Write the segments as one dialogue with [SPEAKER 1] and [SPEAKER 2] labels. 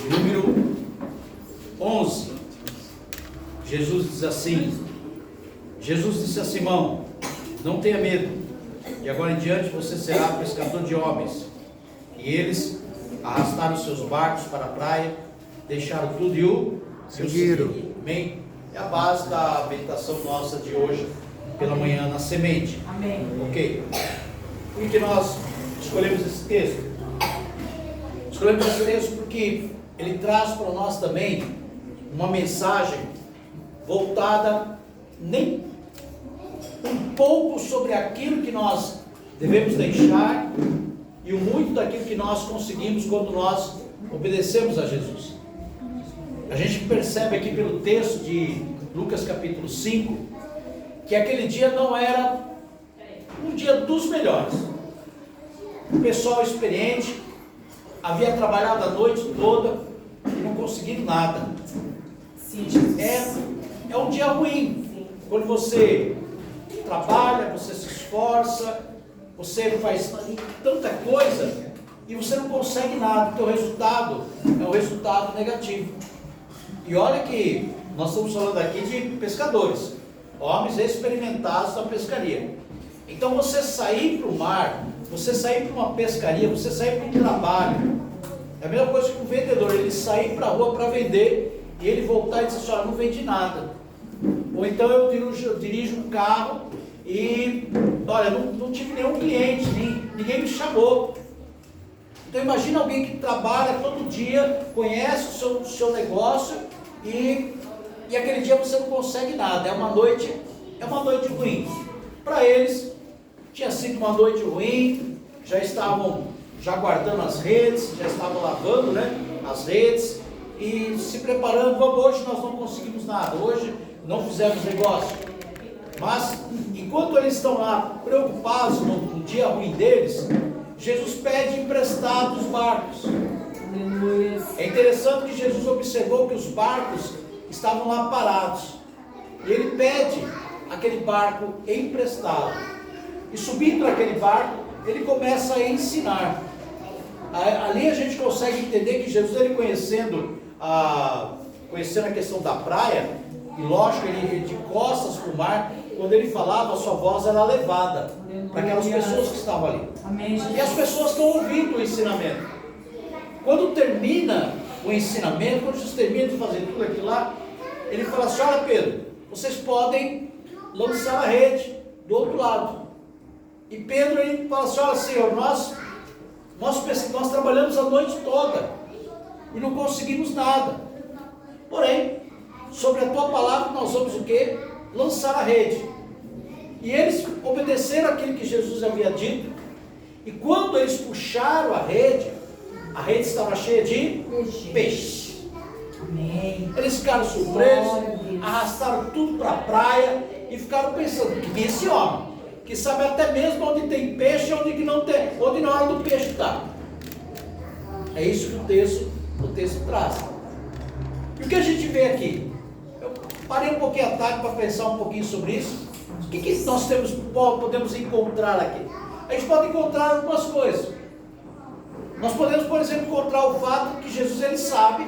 [SPEAKER 1] número 11. Jesus disse a Simão: não tenha medo, de agora em diante você será pescador de homens. E eles arrastaram seus barcos para a praia, deixaram tudo e o seguiram. Amém? É a base da meditação nossa de hoje, pela manhã, na semente.
[SPEAKER 2] Amém.
[SPEAKER 1] Ok? Por que nós escolhemos esse texto? Escolhemos esse texto porque ele traz para nós também uma mensagem voltada nem um pouco sobre aquilo que nós devemos deixar e o muito daquilo que nós conseguimos quando nós obedecemos a Jesus. A gente percebe aqui pelo texto de Lucas capítulo 5 que aquele dia não era um dia dos melhores. O pessoal experiente havia trabalhado a noite toda e não conseguiram nada. É um dia ruim. Quando você trabalha, você se esforça, você faz tanta coisa e você não consegue nada. O teu resultado é um resultado negativo. E olha que nós estamos falando aqui de pescadores, homens experimentados da pescaria. Então você sair para o mar, você sair para uma pescaria, você sair para um trabalho, é a mesma coisa que um vendedor, ele sair para a rua para vender e ele voltar e dizer assim: olha, não vendi nada. Ou então eu dirijo um carro e, olha, não tive nenhum cliente, ninguém me chamou. Então imagina alguém que trabalha todo dia, conhece o seu negócio e aquele dia você não consegue nada. É uma noite ruim. Para eles tinha sido uma noite ruim, já estavam guardando as redes, já estavam lavando, as redes e se preparando. Hoje nós não conseguimos nada, hoje não fizemos negócio. Mas enquanto eles estão lá preocupados no dia ruim deles, Jesus pede emprestado os barcos. É interessante que Jesus observou que os barcos estavam lá parados e ele pede aquele barco emprestado. E subindo naquele barco, ele começa a ensinar. Ali a gente consegue entender que Jesus, ele conhecendo a questão da praia, e lógico, ele de costas para o mar, quando ele falava, a sua voz era levada para aquelas pessoas que estavam ali.
[SPEAKER 2] Amém.
[SPEAKER 1] E as pessoas estão ouvindo o ensinamento. Quando termina o ensinamento, quando Jesus termina de fazer tudo aquilo lá, ele fala assim: olha, Pedro, vocês podem lançar a rede do outro lado. E Pedro, ele fala assim: olha, Senhor, nós trabalhamos a noite toda e não conseguimos nada. Porém, sobre a tua palavra nós vamos o quê? Lançar a rede. E eles obedeceram aquilo que Jesus havia dito. E quando eles puxaram a rede estava cheia de peixe.
[SPEAKER 2] Amém.
[SPEAKER 1] Eles ficaram surpresos, arrastaram tudo para a praia e ficaram pensando: que esse homem, que sabe até mesmo onde tem peixe e onde não tem, onde na hora do peixe está. É isso que o texto traz. E o que a gente vê aqui? Eu parei um pouquinho à tarde para pensar um pouquinho sobre isso. O que nós podemos encontrar aqui? A gente pode encontrar algumas coisas. Nós podemos, por exemplo, encontrar o fato que Jesus, ele sabe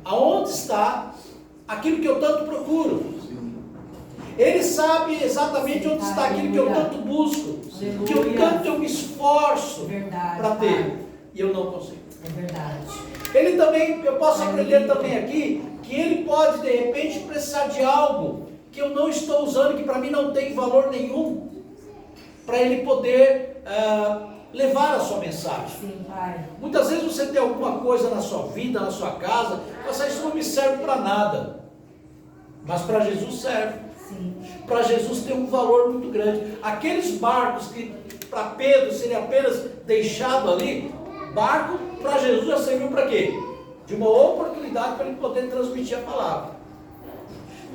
[SPEAKER 1] aonde está aquilo que eu tanto procuro. Ele sabe exatamente onde está aquilo que eu tanto busco, que eu me esforço para ter, e eu não consigo.
[SPEAKER 2] É verdade.
[SPEAKER 1] Ele também, eu posso aprender também aqui, que ele pode de repente precisar de algo que eu não estou usando, que para mim não tem valor nenhum, para ele poder levar a sua mensagem.
[SPEAKER 2] Sim, Pai.
[SPEAKER 1] Muitas vezes você tem alguma coisa na sua vida, na sua casa, mas isso não me serve para nada, mas para Jesus serve. Para Jesus tem um valor muito grande. Aqueles barcos que para Pedro seria apenas deixado ali, barco para Jesus já serviu para quê? De uma oportunidade para ele poder transmitir a palavra.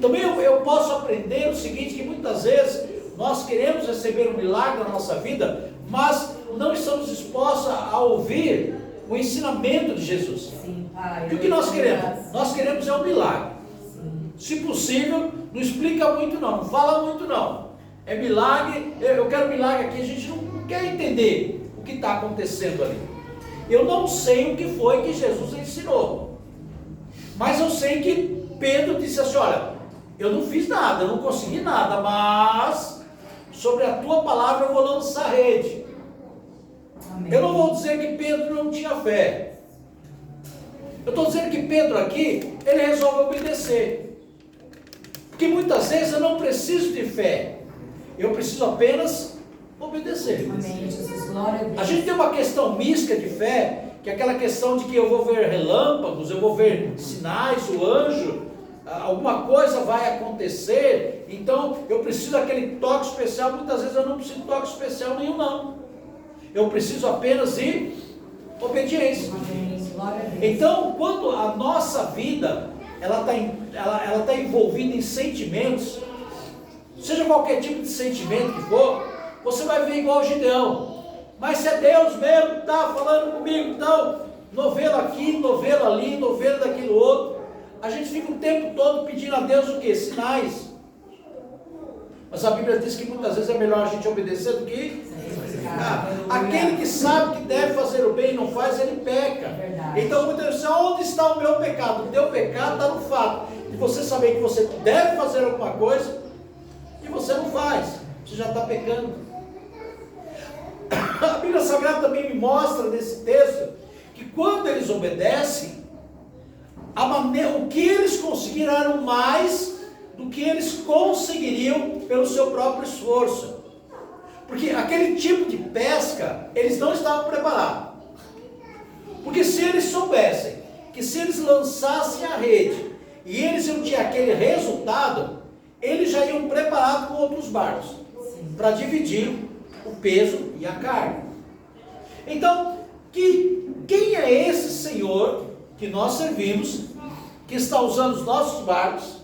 [SPEAKER 1] Também eu posso aprender o seguinte, que muitas vezes nós queremos receber um milagre na nossa vida, mas não estamos dispostos a ouvir o ensinamento de Jesus.
[SPEAKER 2] Sim, Pai.
[SPEAKER 1] E o que nós queremos? Nós queremos um milagre. Sim. Se possível, não explica muito não fala muito não. É milagre, eu quero milagre aqui, a gente não quer entender o que está acontecendo ali. Eu não sei o que foi que Jesus ensinou, mas eu sei que Pedro disse assim: olha, eu não fiz nada, eu não consegui nada, mas sobre a tua palavra eu vou lançar a rede.
[SPEAKER 2] Amém.
[SPEAKER 1] Eu não vou dizer que Pedro não tinha fé. Eu estou dizendo que Pedro aqui, ele resolve obedecer. Porque muitas vezes eu não preciso de fé, eu preciso apenas obedecer.
[SPEAKER 2] Amém, Jesus, glória a Deus.
[SPEAKER 1] A gente tem uma questão mística de fé, que é aquela questão de que eu vou ver relâmpagos, eu vou ver sinais, o anjo, alguma coisa vai acontecer, então eu preciso daquele toque especial. Muitas vezes eu não preciso de toque especial nenhum, não. Eu preciso apenas de obediência.
[SPEAKER 2] Amém, glória a Deus.
[SPEAKER 1] Então, quando a nossa vida ela está envolvida em sentimentos, seja qualquer tipo de sentimento que for, você vai ver igual o Gideão. Mas se é Deus mesmo que está falando comigo, então, novelo aqui, novelo ali, novelo daquilo outro, a gente fica o tempo todo pedindo a Deus o quê? Sinais. Mas a Bíblia diz que muitas vezes é melhor a gente obedecer do que aquele que sabe que deve fazer o bem e não faz, ele peca. Então muitas vezes, onde está o meu pecado? O teu pecado está no fato de você saber que você deve fazer alguma coisa e você não faz, você já está pecando. A Bíblia Sagrada também me mostra nesse texto que quando eles obedecem, o que eles conseguiram era mais do que eles conseguiriam pelo seu próprio esforço. Porque aquele tipo de pesca, eles não estavam preparados. Porque se eles soubessem que se eles lançassem a rede e eles iam ter aquele resultado, eles já iam preparados com outros barcos para dividir o peso e a carga. Então, quem é esse Senhor que nós servimos, que está usando os nossos barcos,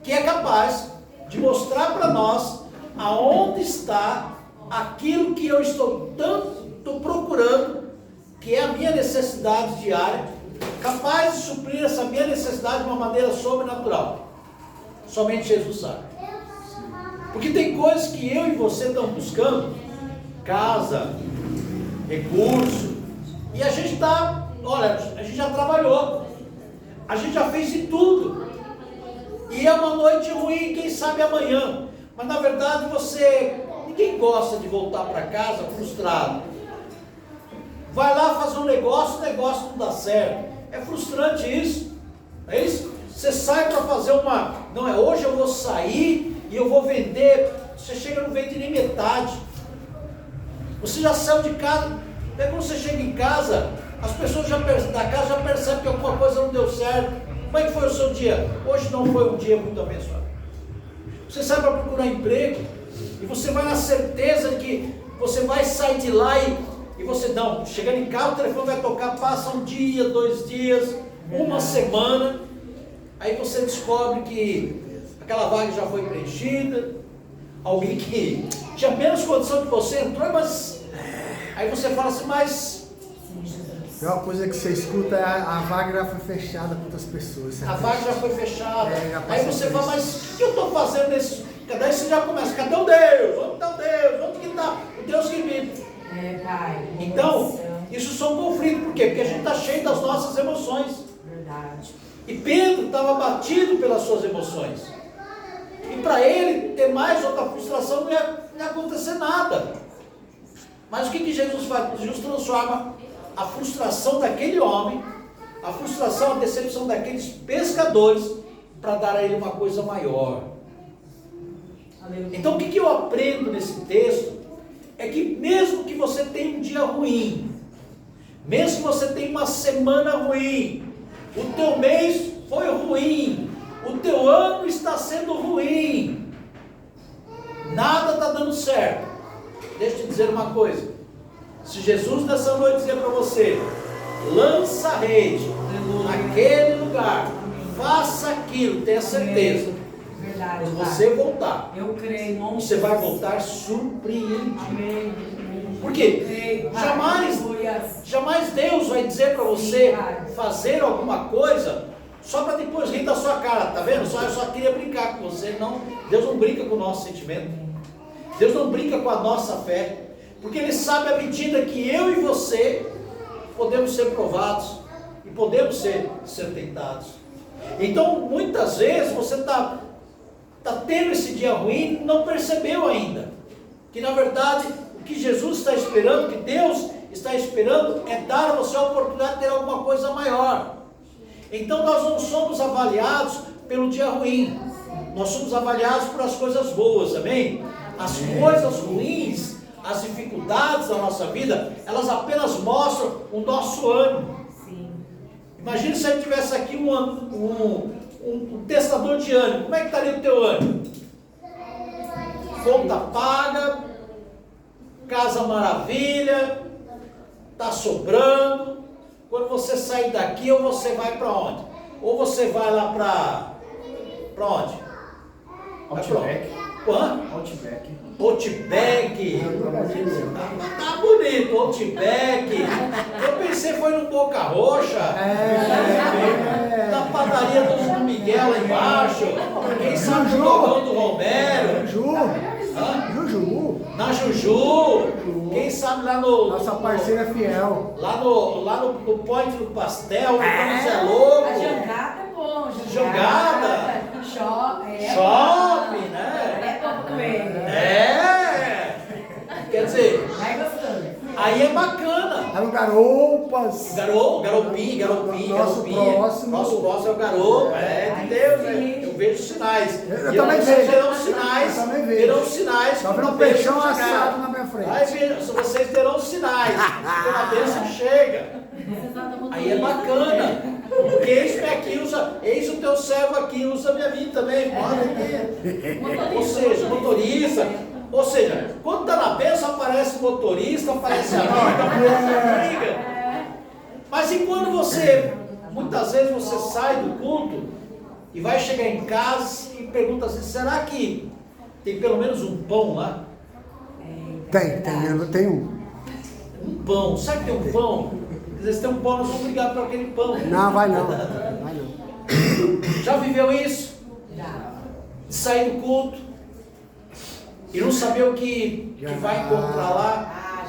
[SPEAKER 1] que é capaz de mostrar para nós aonde está aquilo que eu estou tanto procurando, que é a minha necessidade diária, capaz de suprir essa minha necessidade de uma maneira sobrenatural? Somente Jesus sabe. Porque tem coisas que eu e você estamos buscando, casa, recurso, e a gente está, olha, a gente já trabalhou, a gente já fez de tudo, e é uma noite ruim, quem sabe amanhã, mas na verdade ninguém gosta de voltar para casa frustrado. Vai lá fazer um negócio, o negócio não dá certo, é frustrante isso, não é isso? Você sai para fazer hoje eu vou sair e eu vou vender, você chega, não vende nem metade, você já saiu de casa, até quando você chega em casa, as pessoas da casa já percebem que alguma coisa não deu certo. Como é que foi o seu dia? Hoje não foi um dia muito abençoado. Você sai para procurar emprego, e você vai na certeza de que você vai sair de lá e você não, chegando em casa o telefone vai tocar, passa um dia, 2 dias, uma semana, aí você descobre que aquela vaga já foi preenchida, alguém que tinha menos condição que você entrou, mas aí você fala assim, mas
[SPEAKER 3] a pior coisa que você escuta é a vaga já foi fechada para outras pessoas.
[SPEAKER 1] A vaga já foi fechada. Aí você fala, mas o que eu estou fazendo nesse? Daí você já começa, cadê o Deus? Onde está o Deus? Onde que está o Deus que me...
[SPEAKER 2] Pai.
[SPEAKER 1] Então, isso são conflitos. Por quê? Porque a gente está cheio das nossas emoções.
[SPEAKER 2] Verdade.
[SPEAKER 1] E Pedro estava abatido pelas suas emoções. E para ele ter mais outra frustração não ia acontecer nada. Mas o que Jesus faz? Jesus transforma a frustração daquele homem, a frustração, a decepção daqueles pescadores, para dar a ele uma coisa maior.
[SPEAKER 2] Aleluia.
[SPEAKER 1] Então o que eu aprendo nesse texto é que mesmo que você tenha um dia ruim, mesmo que você tenha uma semana ruim, o teu mês foi ruim, o teu ano está sendo ruim, nada está dando certo, deixa eu te dizer uma coisa, se Jesus nessa noite dizer para você, lança a rede naquele lugar, faça aquilo, tenha certeza,
[SPEAKER 2] Verdade,
[SPEAKER 1] quando você voltar,
[SPEAKER 2] eu creio,
[SPEAKER 1] você vai voltar surpreendido.
[SPEAKER 2] Amém.
[SPEAKER 1] Por quê? Jamais Deus vai dizer para você fazer alguma coisa só para depois rir da sua cara, tá vendo? Eu só queria brincar com você. Não, Deus não brinca com o nosso sentimento. Deus não brinca com a nossa fé, porque Ele sabe a medida que eu e você podemos ser provados e podemos ser tentados. Então, muitas vezes você está tendo esse dia ruim e não percebeu ainda. Que na verdade, o que Jesus está esperando, que Deus está esperando, é dar a você a oportunidade de ter alguma coisa maior. Então nós não somos avaliados pelo dia ruim. Nós somos avaliados por as coisas boas, amém? As coisas ruins, as dificuldades da nossa vida, elas apenas mostram o nosso ânimo. Imagina se a gente tivesse aqui um testador de ânimo. Como é que estaria o teu ânimo? Conta paga, casa maravilha, está sobrando. Quando você sair daqui, ou você vai para onde? Ou você vai lá para onde?
[SPEAKER 3] Outback.
[SPEAKER 1] Outback. Tá bonito, Outback. Eu pensei foi no Boca Roxa. Na padaria do Miguel lá embaixo. Quem sabe no Dogão do Romero.
[SPEAKER 3] Juju.
[SPEAKER 1] Na Juju. Quem sabe lá no...
[SPEAKER 3] Nossa parceira fiel.
[SPEAKER 1] Lá no Point do Pastel. No Zé Louco.
[SPEAKER 2] A jangada é bom.
[SPEAKER 1] Jangada.
[SPEAKER 2] Shopping,
[SPEAKER 1] né?
[SPEAKER 2] É bom comer.
[SPEAKER 1] Quer dizer,
[SPEAKER 2] Vai gostando.
[SPEAKER 1] aí é bacana.
[SPEAKER 3] Aí o Garopas.
[SPEAKER 1] Garopinha.
[SPEAKER 3] Nosso próximo
[SPEAKER 1] é o garoto. É de Deus, né? Eu vejo sinais.
[SPEAKER 3] Eu também vejo.
[SPEAKER 1] Terão sinais.
[SPEAKER 3] Tá vendo um peixão assado na minha frente.
[SPEAKER 1] Aí vocês terão sinais. Quando a bênção chega. Aí é bacana. Porque eis o teu servo aqui, usa minha vida também. Pode aqui. Ou seja, motorista. Ou seja, quando está na bênção, aparece motorista, aparece amigo, aparece briga. Mas e quando muitas vezes você sai do culto e vai chegar em casa e pergunta assim, será que tem pelo menos um pão lá?
[SPEAKER 3] Eu tenho um.
[SPEAKER 1] Um pão, sabe que tem um pão? Às vezes tem um pão, nós vamos brigar por aquele pão.
[SPEAKER 3] Não, vai não.
[SPEAKER 1] Já viveu isso?
[SPEAKER 2] Já.
[SPEAKER 1] De sair do culto e não saber o que vai encontrar lá,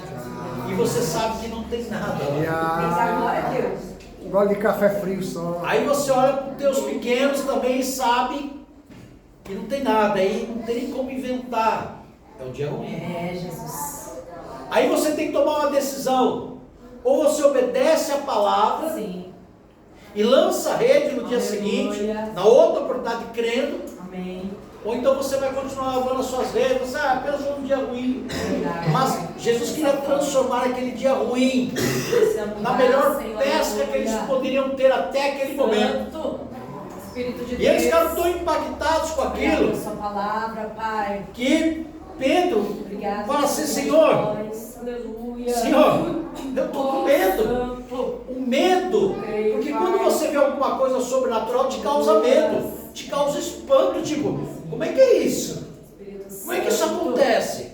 [SPEAKER 1] e você sabe que não tem nada lá.
[SPEAKER 3] Gosto de café frio só.
[SPEAKER 1] Aí você olha para os teus pequenos também e sabe que não tem nada, aí não tem nem como inventar. É o dia ruim.
[SPEAKER 2] Jesus.
[SPEAKER 1] Aí você tem que tomar uma decisão. Ou você obedece a palavra.
[SPEAKER 2] Sim.
[SPEAKER 1] E lança a rede no dia seguinte, na outra oportunidade, crendo.
[SPEAKER 2] Amém.
[SPEAKER 1] Ou então você vai continuar lavando as suas redes, apenas um dia ruim. Mas Jesus queria transformar aquele dia ruim na melhor pesca que eles poderiam ter até aquele momento.
[SPEAKER 2] Espírito de Deus.
[SPEAKER 1] E eles ficaram tão impactados com aquilo,
[SPEAKER 2] sua palavra, Pai.
[SPEAKER 1] que Pedro
[SPEAKER 2] Obrigado,
[SPEAKER 1] fala assim, Senhor,
[SPEAKER 2] aleluia.
[SPEAKER 1] Senhor, eu estou com medo. O medo, porque quando você vê alguma coisa sobrenatural, te causa medo, te causa espanto, tipo, como é que é isso? Como é que isso acontece?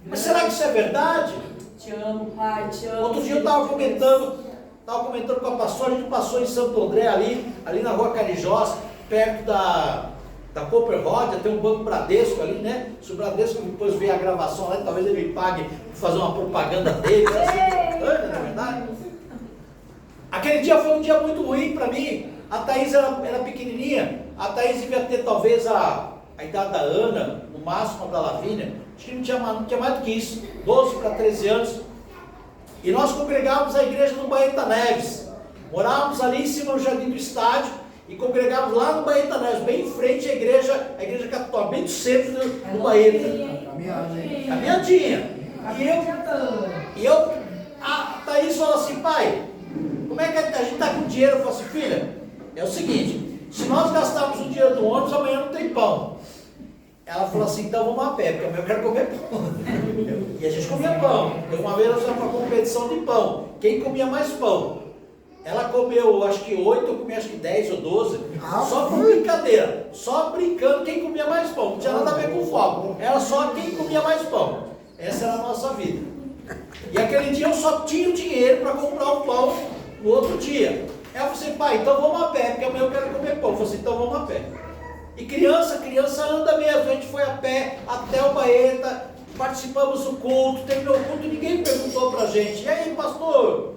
[SPEAKER 1] Mas será que isso é verdade?
[SPEAKER 2] Te amo, Pai, te amo.
[SPEAKER 1] Outro dia eu estava comentando com a pastora, a gente passou em Santo André, ali na rua Carijós, perto da Cooper Road, tem um banco Bradesco ali, né? Se o Bradesco depois ver a gravação lá, talvez ele me pague para fazer uma propaganda dele, assim, não é verdade? Aquele dia foi um dia muito ruim para mim. A Thaís era pequenininha, a Thaís devia ter talvez a idade da Ana, no máximo a da Lavínia, acho que não tinha mais do que isso, 12 para 13 anos. E nós congregávamos a igreja no Baeta Neves, morávamos ali em cima do Jardim do Estádio, e congregávamos lá no Baeta Neves, bem em frente à igreja católica, bem do centro do Baeta. Caminhadinha. E a Thaís falou assim, pai, como é que a gente está com dinheiro? Eu falei assim, filha, é o seguinte, se nós gastarmos o dinheiro do ônibus, amanhã não tem pão. Ela falou assim, então vamos a pé, porque amanhã eu quero comer pão. E a gente comia pão. Uma vez nós fomos para uma competição de pão. Quem comia mais pão? Ela comeu acho que 8, eu comi acho que 10 ou 12. Só por brincadeira. Só brincando quem comia mais pão. Não tinha nada a ver com fogo. Era só quem comia mais pão. Essa era a nossa vida. E aquele dia eu só tinha o dinheiro para comprar o pão no outro dia. Ela falou assim, pai, então vamos a pé, porque amanhã eu quero comer pão. Eu falei assim, então vamos a pé. E criança anda mesmo. A gente foi a pé até o Baeta, participamos do culto, terminou o culto, ninguém perguntou pra gente, e aí pastor,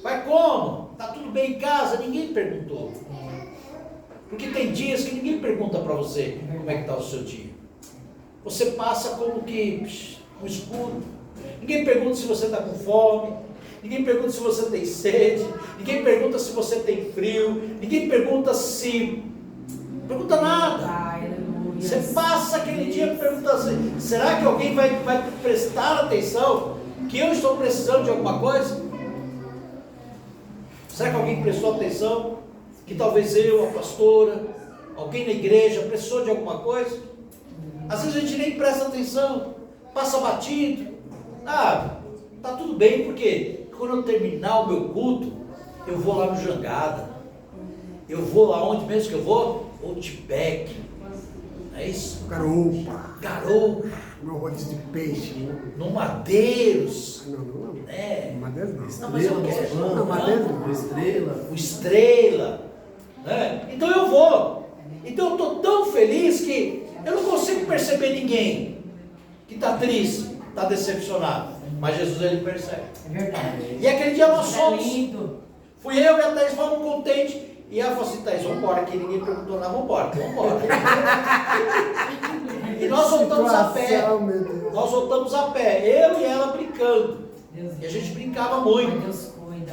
[SPEAKER 1] Vai como? Está tudo bem em casa? Ninguém perguntou. Porque tem dias que ninguém pergunta para você como é que está o seu dia. Você passa como que no escuro. Ninguém pergunta se você está com fome. Ninguém pergunta se você tem sede. Ninguém pergunta se você tem frio. Ninguém pergunta se... Pergunta nada. Você passa aquele dia perguntando assim, será que alguém vai prestar atenção que eu estou precisando de alguma coisa? Será que alguém prestou atenção que talvez eu, a pastora, alguém na igreja precisou de alguma coisa? Às vezes a gente nem presta atenção, passa batido. Tá tudo bem, porque quando eu terminar o meu culto, eu vou lá no Jangada. Eu vou lá onde mesmo que eu vou? Outback. É isso? Garoupa.
[SPEAKER 3] Meu rodízio de peixe.
[SPEAKER 1] No Madeiros.
[SPEAKER 3] Não.
[SPEAKER 1] É.
[SPEAKER 3] Madeiros não.
[SPEAKER 1] Não, mas eu quero.
[SPEAKER 3] Não, Madeiros não.
[SPEAKER 1] O Estrela. Né? Então eu vou. Então eu estou tão feliz que eu não consigo perceber ninguém que está triste, está decepcionado. Mas Jesus, ele percebe.
[SPEAKER 2] É verdade.
[SPEAKER 1] E aquele dia nós fomos.
[SPEAKER 2] Lindo.
[SPEAKER 1] Fui eu e a Thaís, fomos contentes. E ela falou assim, Thaís, vamos embora aqui. Ninguém perguntou nada, vamos embora. E nós voltamos a pé. Nós voltamos a pé. Eu e ela brincando. E a gente brincava muito.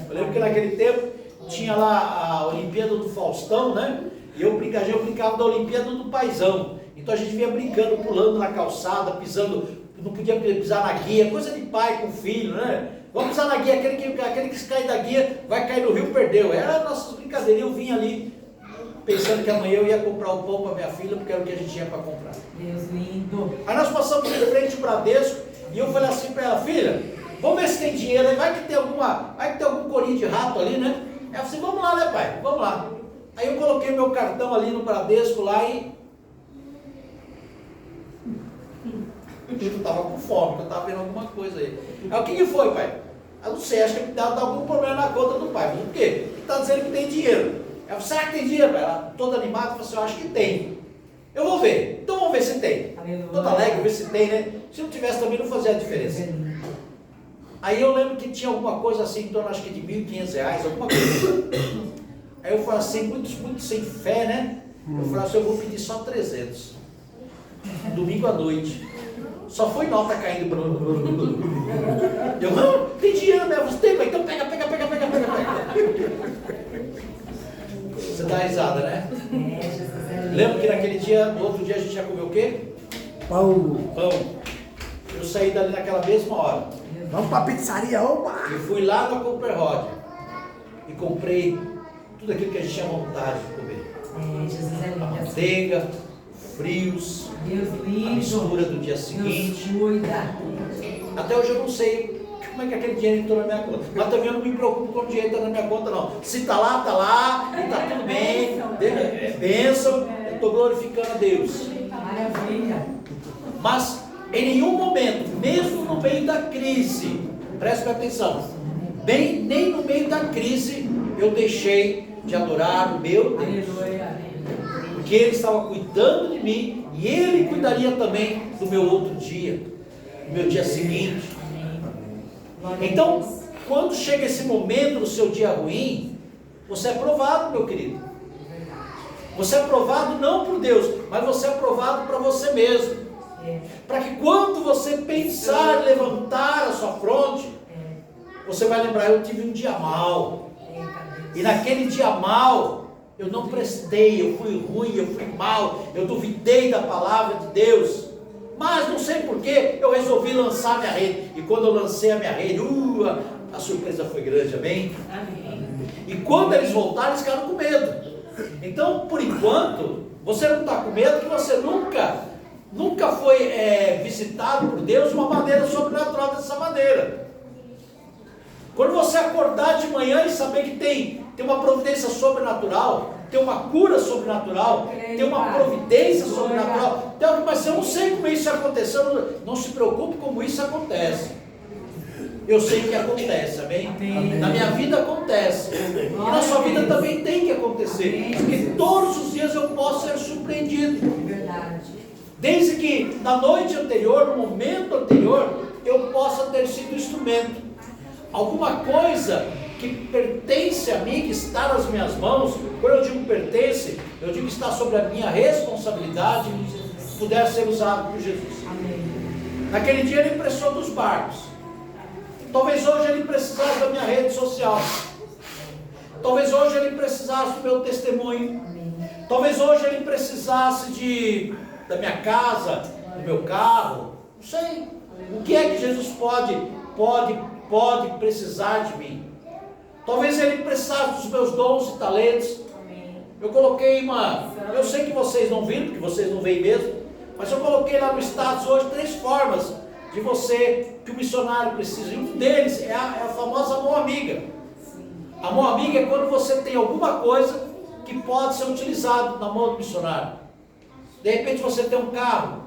[SPEAKER 1] Eu lembro que naquele tempo tinha lá a Olimpíada do Faustão, né? E eu brincava da Olimpíada do Paizão. Então a gente vinha brincando, pulando na calçada, pisando, não podia pisar na guia, coisa de pai com filho, né? Vamos pisar na guia, aquele que cai da guia vai cair no rio, perdeu. Era a nossa brincadeira. Eu vinha ali pensando que amanhã eu ia comprar o pão para minha filha, porque era o que a gente tinha para comprar.
[SPEAKER 2] Deus lindo.
[SPEAKER 1] Aí nós passamos de frente ao Bradesco e eu falei assim para ela, filha, vamos ver se tem dinheiro aí, vai que tem algum corinho de rato ali, né? Ela falou assim, vamos lá, né, pai? Vamos lá. Aí eu coloquei meu cartão ali no Bradesco lá e eu estava com fome, porque eu estava vendo alguma coisa aí. Aí o que foi, pai? Eu não sei, acho que dá algum problema na conta do pai. Mas por quê? Ele está dizendo que tem dinheiro. Ela falou, será que tem dinheiro? Ela toda animada, falou assim, eu acho que tem. Eu vou ver. Então vamos ver se tem.
[SPEAKER 2] Aleluia.
[SPEAKER 1] Toda alegre, ver se tem, né? Se não tivesse também não fazia a diferença. Aí eu lembro que tinha alguma coisa assim, em torno acho que de R$1.500, alguma coisa. Aí eu falei assim, muito sem fé, né? Eu falei assim, eu vou pedir só 300. Domingo à noite. Só foi nota caindo. Eu, não, tem dinheiro mesmo. Você tem, então pega. Você dá risada, né? Lembra que naquele dia, no outro dia a gente já comeu o quê?
[SPEAKER 3] Pão.
[SPEAKER 1] Eu saí dali naquela mesma hora.
[SPEAKER 3] Vamos pra pizzaria, opa!
[SPEAKER 1] E fui lá na Cooperrod e comprei tudo aquilo que a gente tinha vontade de comer.
[SPEAKER 2] Jesus é lindo.
[SPEAKER 1] A manteiga, frios,
[SPEAKER 2] Deus lindo.
[SPEAKER 1] a mistura do dia seguinte.
[SPEAKER 2] Deus cuida.
[SPEAKER 1] Até hoje eu não sei como é que aquele dinheiro entrou na minha conta. Mas também eu não me preocupo com o dinheiro está na minha conta, não. Se está lá, e está tudo bem. É bênção, eu estou glorificando a Deus.
[SPEAKER 2] Maravilha.
[SPEAKER 1] Mas em nenhum momento, mesmo no meio da crise, preste atenção, nem no meio da crise, eu deixei de adorar o meu Deus.
[SPEAKER 2] Aleluia.
[SPEAKER 1] Porque Ele estava cuidando de mim e Ele cuidaria também do meu outro dia, do meu dia seguinte. Então, quando chega esse momento no seu dia ruim, você é provado, meu querido. Você é provado não por Deus, mas você é provado para você mesmo. Para que quando você pensar em levantar a sua fronte, você vai lembrar, eu tive um dia mal. E naquele dia mal, eu não prestei, eu fui ruim, eu fui mal, eu duvidei da palavra de Deus. Mas não sei porquê, eu resolvi lançar minha rede. E quando eu lancei a minha rede, a surpresa foi grande, amém?
[SPEAKER 2] Amém.
[SPEAKER 1] E quando eles voltaram, eles ficaram com medo. Então, por enquanto, você não está com medo, que você nunca foi visitado por Deus de uma maneira sobrenatural dessa maneira. Quando você acordar de manhã e saber que tem uma providência sobrenatural, tem uma cura sobrenatural, tem uma providência sobrenatural, mas eu não sei como isso aconteceu, não se preocupe como isso acontece. Eu sei que acontece, amém? Na minha vida acontece. E na sua vida também tem que acontecer. Porque todos os dias eu posso ser surpreendido.
[SPEAKER 2] Verdade.
[SPEAKER 1] Desde que na noite anterior, no momento anterior, eu possa ter sido instrumento. Alguma coisa que pertence a mim, que está nas minhas mãos. Quando eu digo pertence, eu digo que está sobre a minha responsabilidade, puder ser usado por Jesus.
[SPEAKER 2] Amém.
[SPEAKER 1] Naquele dia ele precisou dos barcos. Talvez hoje ele precisasse da minha rede social. Talvez hoje ele precisasse do meu testemunho.
[SPEAKER 2] Amém.
[SPEAKER 1] Talvez hoje ele precisasse da minha casa, do meu carro. Não sei. O que é que Jesus pode precisar de mim? Talvez ele precisasse dos meus dons e talentos.
[SPEAKER 2] Amém.
[SPEAKER 1] Eu coloquei eu sei que vocês não viram, porque vocês não veem mesmo, mas eu coloquei lá no status hoje 3 formas que o missionário precisa. E um deles é a famosa mão amiga. A mão amiga é quando você tem alguma coisa que pode ser utilizado na mão do missionário. De repente você tem um carro,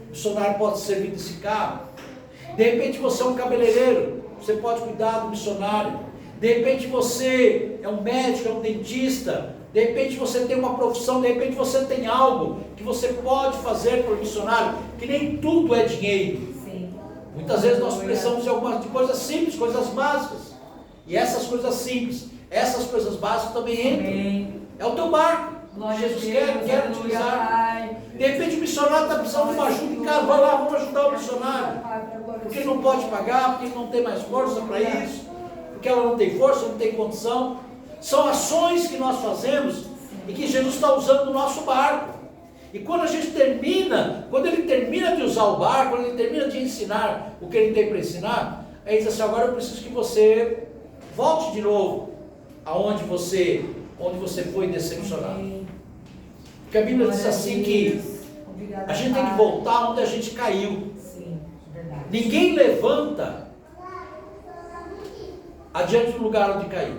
[SPEAKER 1] o missionário pode servir desse carro. De repente você é um cabeleireiro, você pode cuidar do missionário. De repente você é um médico, é um dentista. De repente você tem uma profissão, de repente você tem algo que você pode fazer para o missionário, que nem tudo é dinheiro.
[SPEAKER 2] Sim.
[SPEAKER 1] Muitas vezes nós precisamos de coisas simples, coisas básicas. E essas coisas simples, essas coisas básicas também entram.
[SPEAKER 2] Amém.
[SPEAKER 1] É o teu barco.
[SPEAKER 2] Glória
[SPEAKER 1] Jesus
[SPEAKER 2] a
[SPEAKER 1] quer
[SPEAKER 2] Deus,
[SPEAKER 1] utilizar.
[SPEAKER 2] Pai.
[SPEAKER 1] De repente o missionário está precisando de uma ajuda em casa. Vai lá, vamos ajudar o missionário. Porque ele não pode pagar, porque ele não tem mais força para isso. Porque ela não tem força, não tem condição. São ações que nós fazemos e que Jesus está usando no nosso barco. E quando a gente quando ele termina de usar o barco, quando ele termina de ensinar o que ele tem para ensinar, aí ele diz assim: agora eu preciso que você volte de novo aonde você foi decepcionado. Porque a Bíblia diz assim que a gente tem que voltar onde a gente caiu.
[SPEAKER 2] Sim, verdade.
[SPEAKER 1] Ninguém levanta adiante do lugar onde caiu.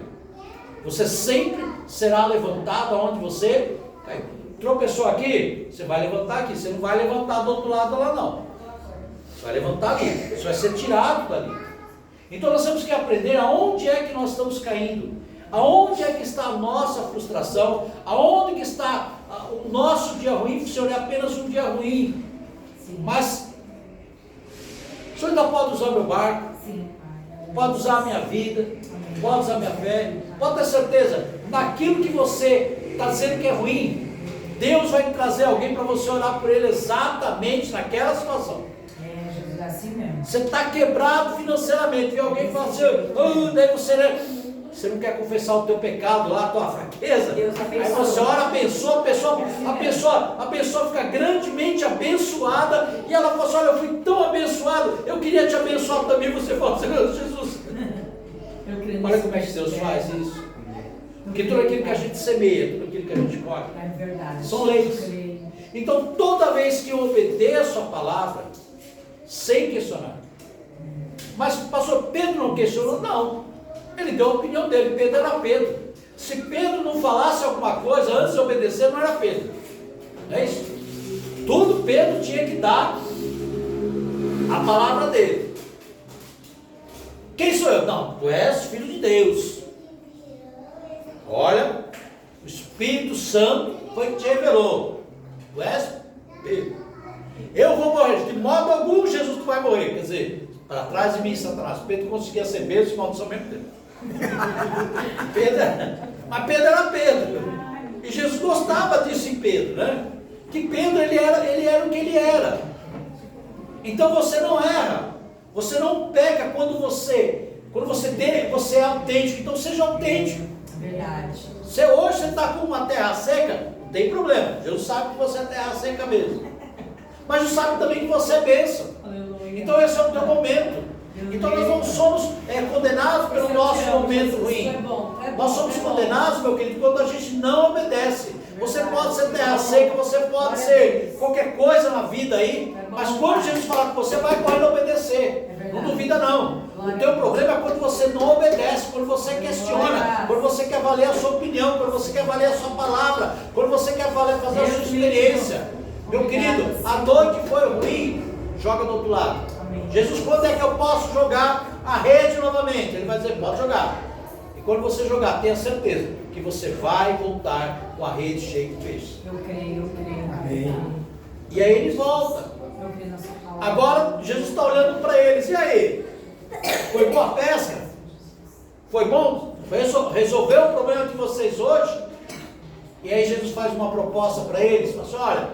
[SPEAKER 1] Você sempre será levantado aonde você caiu. Tropeçou aqui, você vai levantar aqui. Você não vai levantar do outro lado lá não. Você vai levantar ali. Você vai ser tirado dali. Então nós temos que aprender aonde é que nós estamos caindo. Aonde é que está a nossa frustração? Aonde que está o nosso dia ruim? Se ele é apenas um dia ruim.
[SPEAKER 2] Sim.
[SPEAKER 1] Mas o Senhor ainda pode usar meu barco.
[SPEAKER 2] Sim.
[SPEAKER 1] Pode usar a minha vida, pode usar a minha fé, pode ter certeza, naquilo que você está dizendo que é ruim, Deus vai trazer alguém para você orar por ele exatamente naquela situação.
[SPEAKER 2] É, Jesus, é assim mesmo.
[SPEAKER 1] Você está quebrado financeiramente, vem alguém e fala assim, daí você não quer confessar o teu pecado lá, a tua fraqueza.
[SPEAKER 2] Deus
[SPEAKER 1] Aí você ora, abençoa, a pessoa fica grandemente abençoada, e ela fala assim: olha, eu fui tão abençoado, eu queria te abençoar também. Você fala assim: Jesus, olha como é que Deus faz isso. Porque tudo aquilo que a gente semeia, tudo aquilo que a gente colhe,
[SPEAKER 2] é verdade.
[SPEAKER 1] são leis. Então toda vez que eu obedeço a palavra, sem questionar. Mas pastor, Pedro não questionou? Não. Ele deu a opinião dele. Pedro era Pedro. Se Pedro não falasse alguma coisa antes de obedecer, não era Pedro. Não é isso? Tudo Pedro tinha que dar a palavra dele. Quem sou eu? Não, tu és filho de Deus. Olha, o Espírito Santo foi que te revelou. Tu és Pedro. Eu vou morrer. De modo algum, Jesus, tu vai morrer. Quer dizer, para trás de mim, Satanás. Pedro conseguia ser bênção e maldição ao mesmo tempo. Mas Pedro era Pedro. E Jesus gostava disso em Pedro, né? Que Pedro ele era o que ele era. Então você não erra. Você não peca quando você é autêntico. Então seja autêntico.
[SPEAKER 2] Verdade.
[SPEAKER 1] Se hoje você está com uma terra seca, não tem problema. Jesus sabe que você é terra seca mesmo. Mas Jesus sabe também que você é bênção.
[SPEAKER 2] Aleluia.
[SPEAKER 1] Então esse é o teu momento. Então nós não somos condenados pelo nosso momento ruim. Nós somos condenados, meu querido, quando a gente não obedece. Você pode ser terra seca, você pode ser qualquer coisa na vida aí, mas quando Jesus falar com você, vai correndo obedecer. Não duvida não. O teu problema é quando você não obedece, quando você questiona, quando você quer valer a sua opinião, quando você quer valer a sua palavra, quando você quer fazer a sua experiência. Meu querido, a noite foi ruim, joga do outro lado. Jesus, quando é que eu posso jogar a rede novamente? Ele vai dizer, pode jogar. E quando você jogar, tenha certeza que você vai voltar com a rede cheia de peixes.
[SPEAKER 2] Eu creio.
[SPEAKER 3] Amém.
[SPEAKER 1] E aí ele volta.
[SPEAKER 2] Eu creio na sua palavra.
[SPEAKER 1] Agora Jesus está olhando para eles. E aí? Foi boa pesca? Foi bom? Resolveu o problema de vocês hoje? E aí Jesus faz uma proposta para eles, fala assim, olha,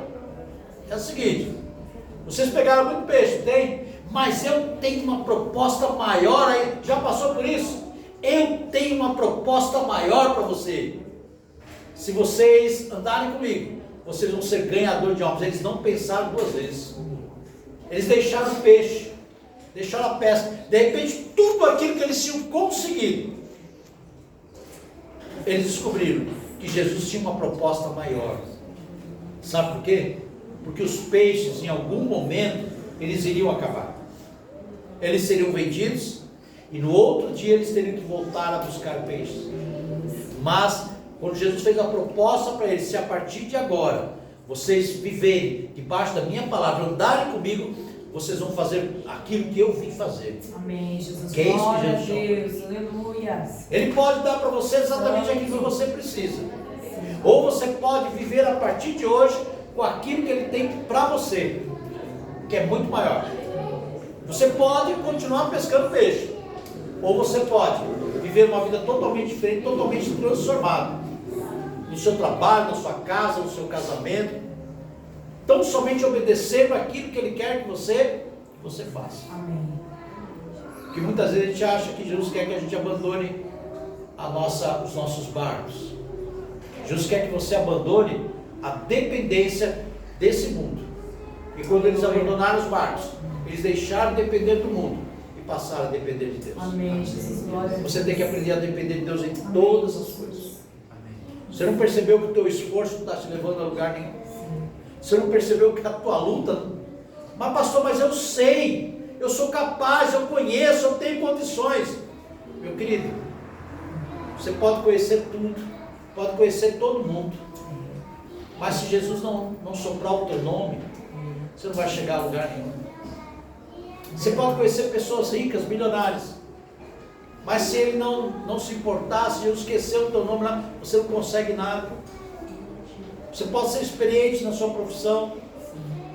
[SPEAKER 1] é o seguinte, vocês pegaram muito peixe, tem? Mas eu tenho uma proposta maior aí, já passou por isso? Eu tenho uma proposta maior para você. Se vocês andarem comigo, vocês vão ser ganhador de almas. Eles não pensaram duas vezes. Eles deixaram o peixe, deixaram a pesca. De repente, tudo aquilo que eles tinham conseguido, eles descobriram que Jesus tinha uma proposta maior. Sabe por quê? Porque os peixes, em algum momento, eles iriam acabar. Eles seriam vendidos e no outro dia eles teriam que voltar a buscar peixes. Mas quando Jesus fez a proposta para eles, se a partir de agora vocês viverem debaixo da minha palavra, andarem comigo, vocês vão fazer aquilo que eu vim fazer.
[SPEAKER 2] Amém, Jesus.
[SPEAKER 1] Que é isso que
[SPEAKER 2] Glória a
[SPEAKER 1] Jesus
[SPEAKER 2] Deus, aleluia.
[SPEAKER 1] Ele pode dar para você exatamente aquilo que você precisa. Ou você pode viver a partir de hoje com aquilo que Ele tem para você, que é muito maior. Você pode continuar pescando peixe, ou você pode viver uma vida totalmente diferente, totalmente transformada, no seu trabalho, na sua casa, no seu casamento, tão somente obedecendo aquilo que Ele quer que você faça.
[SPEAKER 2] Amém.
[SPEAKER 1] Porque muitas vezes a gente acha que Jesus quer que a gente abandone os nossos barcos. Jesus quer que você abandone a dependência desse mundo. E quando eles abandonaram os barcos, eles deixaram de depender do mundo e passaram a depender de Deus.
[SPEAKER 2] Amém, Jesus. Glória a Deus.
[SPEAKER 1] Você tem que aprender a depender de Deus em todas as coisas. Você não percebeu que o teu esforço não está te levando a lugar nenhum? Você não percebeu que a tua luta... Mas pastor, mas eu sei, eu sou capaz, eu conheço, eu tenho condições. Meu querido, você pode conhecer tudo, pode conhecer todo mundo, mas se Jesus não soprar o teu nome, você não vai chegar a lugar nenhum. Você pode conhecer pessoas ricas, milionárias, mas se Ele não se importar, se Jesus esquecer o teu nome lá, você não consegue nada. Você pode ser experiente na sua profissão,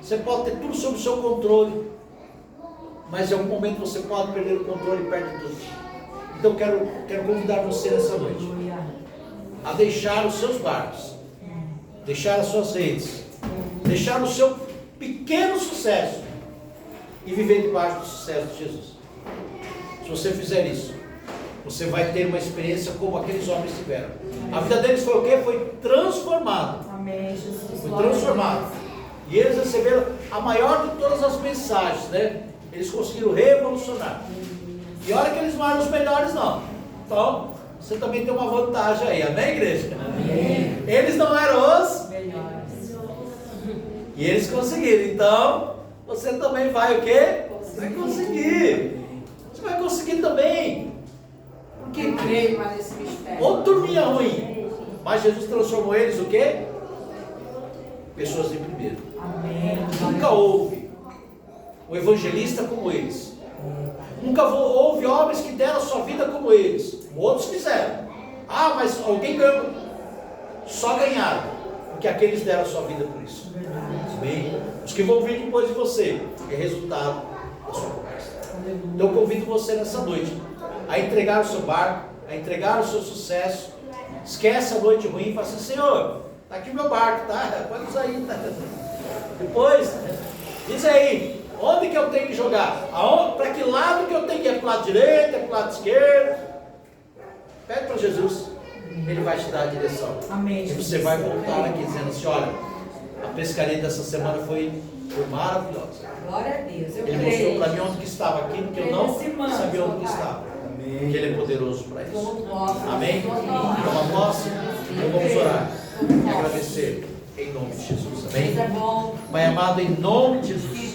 [SPEAKER 1] você pode ter tudo sob o seu controle, mas em algum momento você pode perder o controle e perde tudo. Então quero convidar você nessa noite a deixar os seus barcos, deixar as suas redes, deixar o seu pequeno sucesso e viver debaixo do sucesso de Jesus. Se você fizer isso, você vai ter uma experiência como aqueles homens tiveram. A vida deles foi o quê? Foi transformada.
[SPEAKER 2] Amém, Jesus.
[SPEAKER 1] Foi transformada. E eles receberam a maior de todas as mensagens, né? Eles conseguiram revolucionar. E olha que eles não eram os melhores, não. Então, você também tem uma vantagem aí, amém, igreja?
[SPEAKER 2] Amém.
[SPEAKER 1] Eles não eram os
[SPEAKER 2] Melhores.
[SPEAKER 1] e eles conseguiram. Então, você também vai o quê? Vai conseguir. Você vai conseguir também. Porque
[SPEAKER 2] Eu creio mais nesse mistério.
[SPEAKER 1] ou turminha ruim, mas Jesus transformou eles o quê? Pessoas de primeiro.
[SPEAKER 2] Amém.
[SPEAKER 1] Nunca houve um evangelista como eles. Nunca houve homens que deram a sua vida como eles. Outros fizeram. Ah, mas alguém ganhou. Só ganharam, porque aqueles deram a sua vida por isso. Amém? Os que vão vir depois de você é resultado da sua conversa. Então eu convido você nessa noite a entregar o seu barco, a entregar o seu sucesso. Esquece a noite ruim e fala assim: Senhor, está aqui o meu barco, tá? Pode usar aí, tá? Depois, diz aí, onde que eu tenho que jogar? Para que lado que eu tenho que ir? É para o lado direito, é para o lado esquerdo? Pede para Jesus, Ele vai te dar a direção.
[SPEAKER 2] Amém.
[SPEAKER 1] E você vai voltar aqui dizendo assim: olha, a pescaria dessa semana foi maravilhosa.
[SPEAKER 2] Glória a Deus. Eu
[SPEAKER 1] Ele mostrou
[SPEAKER 2] creio.
[SPEAKER 1] para mim onde que estava aquilo que eu não sabia onde que estava. Que Ele é poderoso para isso. Amém? Toma posse? Então vamos orar e agradecer em nome de Jesus. Amém?
[SPEAKER 2] Deus é bom.
[SPEAKER 1] Pai amado, em nome de Jesus,